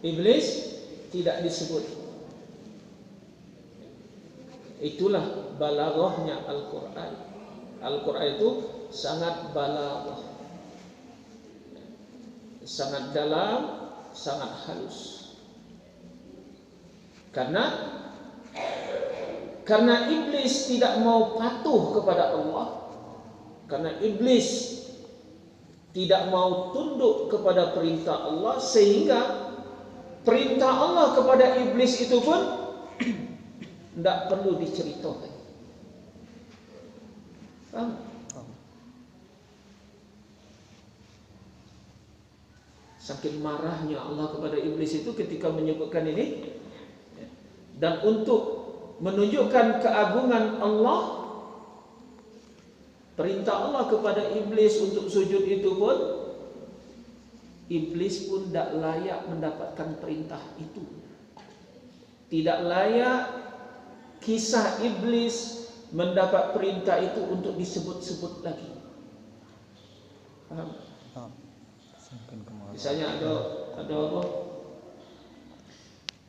iblis tidak disebut. Itulah balaghahnya Al-Quran. Al-Quran itu sangat balaghah, sangat dalam, sangat halus. Karena iblis tidak mau patuh kepada Allah, karena iblis tidak mau tunduk kepada perintah Allah, sehingga perintah Allah kepada iblis itu pun tidak perlu diceritakan. Paham? Saking marahnya Allah kepada iblis itu ketika menyebutkan ini. Dan untuk menunjukkan keagungan Allah, perintah Allah kepada iblis untuk sujud itu pun, iblis pun tidak layak mendapatkan perintah itu. Tidak layak kisah iblis mendapat perintah itu untuk disebut-sebut lagi. Paham? Misalnya ada apa?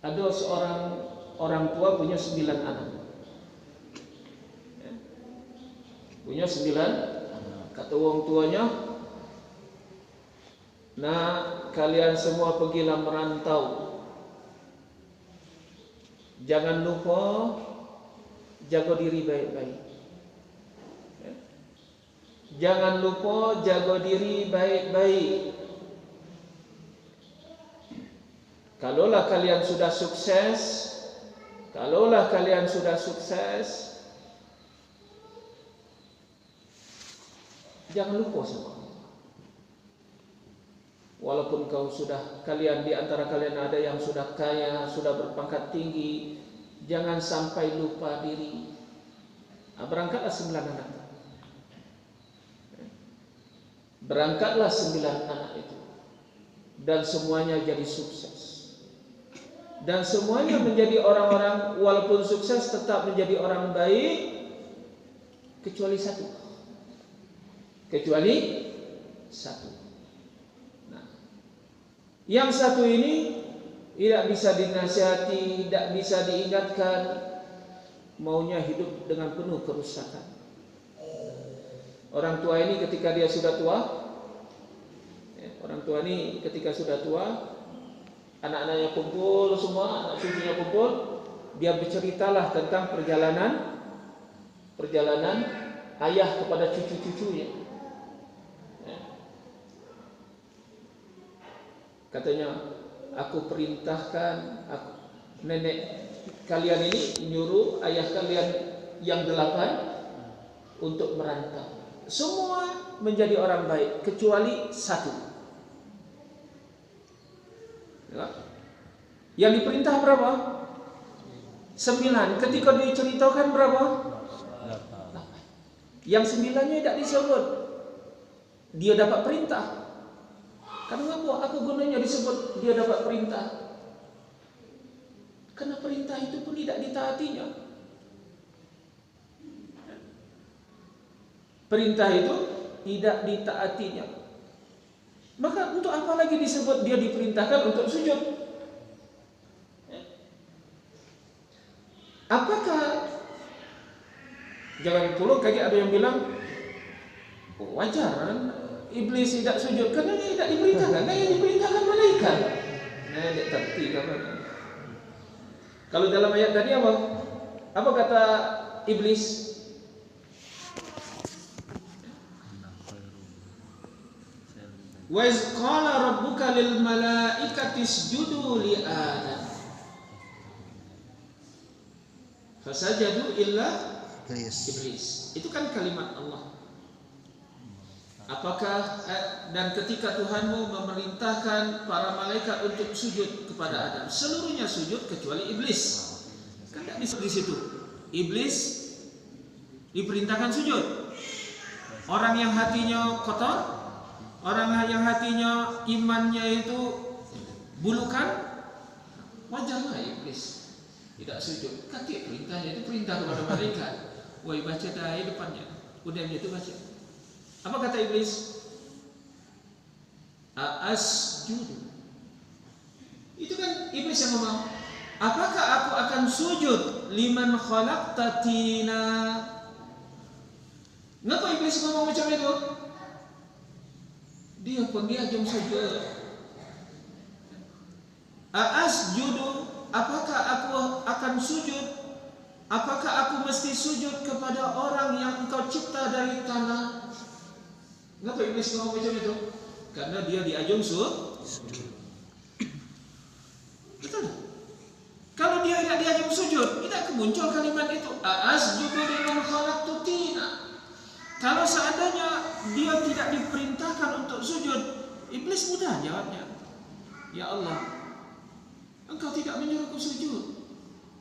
Ada seorang orang tua punya 9 anak. Punya 9 anak. Kata orang tuanya, "Nah, kalian semua pergilah merantau. Jangan lupa jaga diri baik-baik. Jangan lupa jaga diri baik-baik. Kalaulah kalian sudah sukses, jangan lupa sama Allah. Walaupun kalian di antara kalian ada yang sudah kaya, sudah berpangkat tinggi, jangan sampai lupa diri." Berangkatlah 9 anak. Berangkatlah 9 anak itu, dan semuanya jadi sukses. Dan semuanya menjadi orang-orang, walaupun sukses tetap menjadi orang baik, kecuali satu. Nah, yang satu ini tidak bisa dinasihati, tidak bisa diingatkan, maunya hidup dengan penuh kerusakan. Orang tua ini ketika dia sudah tua, anak-anaknya kumpul semua, anak cucunya kumpul, dia berceritalah tentang perjalanan ayah kepada cucu-cucunya. Katanya, nenek kalian ini nyuruh ayah kalian yang 8 untuk merantau. Semua menjadi orang baik kecuali satu. Yang diperintah berapa? 9. Ketika diceritakan berapa? 8. Yang 9-nya tidak disebut. Dia dapat perintah. Karena apa gunanya disebut dia dapat perintah? Karena perintah itu pun tidak ditaatinya. Perintah itu tidak ditaatinya. Maka untuk apa lagi disebut dia diperintahkan untuk sujud? Apakah, jangan pula kayak ada yang bilang wajar iblis tidak sujud karena dia tidak diperintahkan. Nah, yang diperintahkan malaikat. Nah, tidak terti kapan. Kalau dalam ayat tadi apa? Apa kata iblis? Wa iz qala rabbuka lil malaikati isjudu li Adam fasajadu illa iblis. Itu kan kalimat Allah. Apakah dan ketika Tuhanmu memerintahkan para malaikat untuk sujud kepada Adam, seluruhnya sujud kecuali iblis. Kan tidak disebut di situ. Iblis diperintahkan sujud. Orang yang hatinya kotor, orang yang hatinya imannya itu bulukan, wajarlah iblis tidak sujud. Kaki perintahnya itu perintah kepada malaikat. Woi, baca dari depannya. Udah gitu baca. Apa kata iblis? Asjudu Itu kan iblis yang ngomong, apakah aku akan sujud liman khalaqta tina? Kenapa iblis ngomong macam itu? Dia pun dia jam sujud. Aasjudu, apakah aku akan sujud? Apakah aku mesti sujud kepada orang yang engkau cipta dari tanah? Kenapa iblis ngomong macam itu? Karena dia diajung sujud. Betul. Kalau dia tidak diajung sujud, tidak muncul kalimat itu. Aasjudu liman khalaqtu tina. Kalau seandainya dia tidak diperintahkan untuk sujud, iblis mudah jawabnya. Ya Allah, engkau tidak menyuruhku sujud.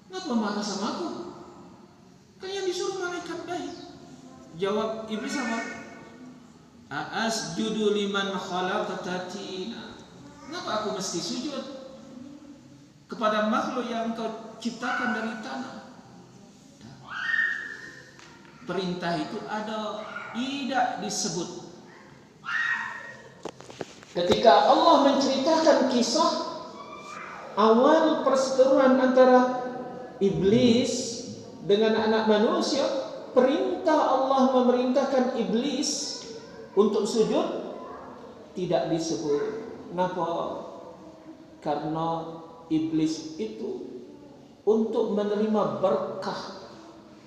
Kenapa marah sama aku? Kan yang disuruh malaikat baik. Jawab iblis apa? Aasjudu liman khalaqta tina. Kenapa aku mesti sujud kepada makhluk yang engkau ciptakan dari tanah? Perintah itu ada tidak disebut. Ketika Allah menceritakan kisah awal perseteruan antara iblis dengan anak manusia, perintah Allah memerintahkan iblis untuk sujud tidak disebut. Kenapa? Karena iblis itu untuk menerima berkah,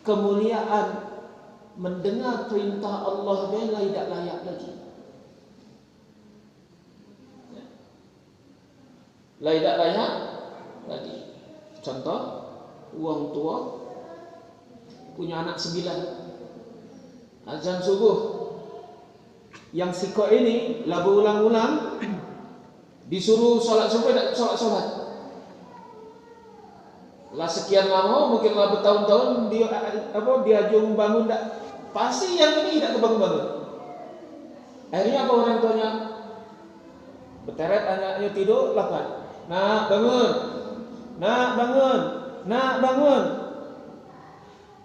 kemuliaan, mendengar perintah Allah bela tidak layak lagi. Tidak layak lagi. Contoh, orang tua punya anak 9, azan subuh, yang siko ini lah berulang-ulang disuruh sholat subuh tidak sholat. Lah sekian lama, mungkin lah bertahun-tahun diajung bangun tak. Pasti yang ini tidak kebangun-bangun. Akhirnya apa orang tuanya? Berteret anaknya tidur, lapar. Nak bangun, nak bangun, nak bangun.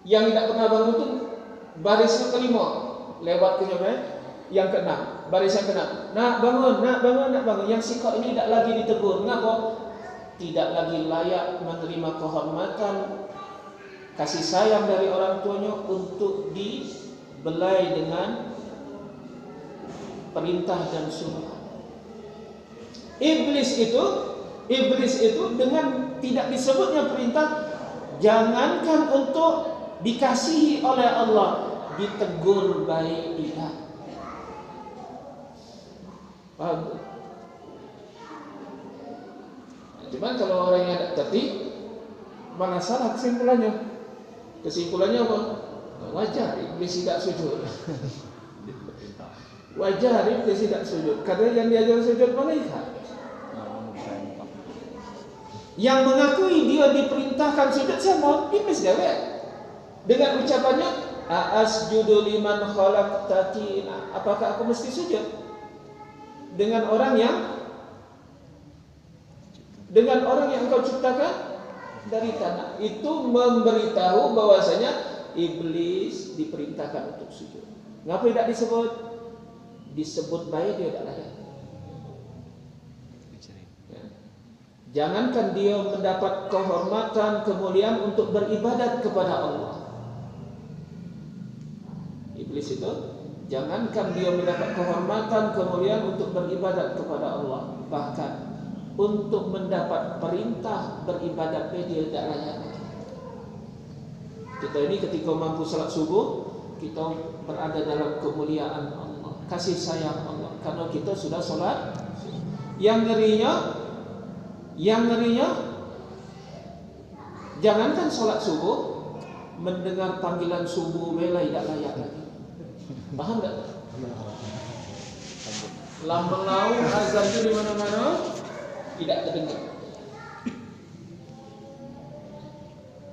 Yang tidak pernah bangun itu baris kelima, lewat ke yang keenam, baris yang keenam. Nak bangun, nak bangun, nak bangun. Yang sikap ini tidak lagi ditegur. Kenapa? Tidak lagi layak menerima kehormatan, kasih sayang dari orang tuanya untuk dibelai dengan perintah dan sunnah. Iblis itu dengan tidak disebutnya perintah, jangankan untuk dikasihi oleh Allah, ditegur baik tidak. Paham? Cuman kalau orang yang tidak tertib, mana salah kesimpulannya? Kesimpulannya apa? Wajar iblis tidak sujud. Wajar iblis tidak sujud, karena yang diajar sujud malaikat. Yang mengakui dia diperintahkan sujud siapa? Iblis dewek. Dengan ucapannya, asjudu liman khalaqta tina. Apakah aku mesti sujud dengan orang yang engkau ciptakan dari tanah? Itu memberitahu bahwasanya iblis diperintahkan untuk sujud. Ngapa tidak disebut? Disebut baik dia tidak layak. Jangankan dia mendapat kehormatan, kemuliaan untuk beribadat kepada Allah. Iblis itu jangankan dia mendapat kehormatan, kemuliaan untuk beribadat kepada Allah, bahkan untuk mendapat perintah beribadat dia tidak layak. Kita ini ketika mampu salat subuh, kita berada dalam kemuliaan Allah, kasih sayang Allah, karena kita sudah salat. Yang ngerinya, jangankan salat subuh, mendengar panggilan subuh bela tidak layak lagi. Paham tak? Lambang laut azan itu di mana-mana tidak terdengar.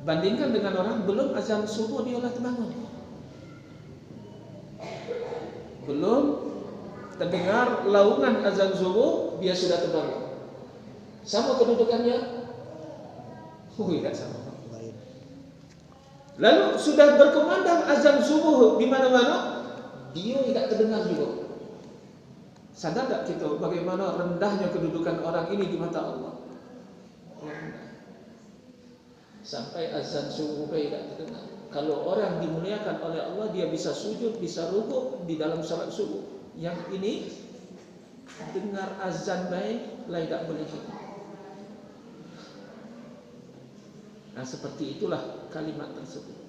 Bandingkan dengan orang belum azan subuh dia lah terbangun, belum terdengar laungan azan subuh dia sudah terbangun. Sama kedudukannya? Tidak sama. Lalu sudah berkumandang azan subuh di mana-mana, dia tidak terdengar juga. Sadar tak kita bagaimana rendahnya kedudukan orang ini di mata Allah? Sampai azan subuh tidak terdengar. Kalau orang dimuliakan oleh Allah, dia bisa sujud, bisa rukuk di dalam salat subuh. Yang ini dengar azan baik, tidak boleh. Nah, seperti itulah kalimat tersebut.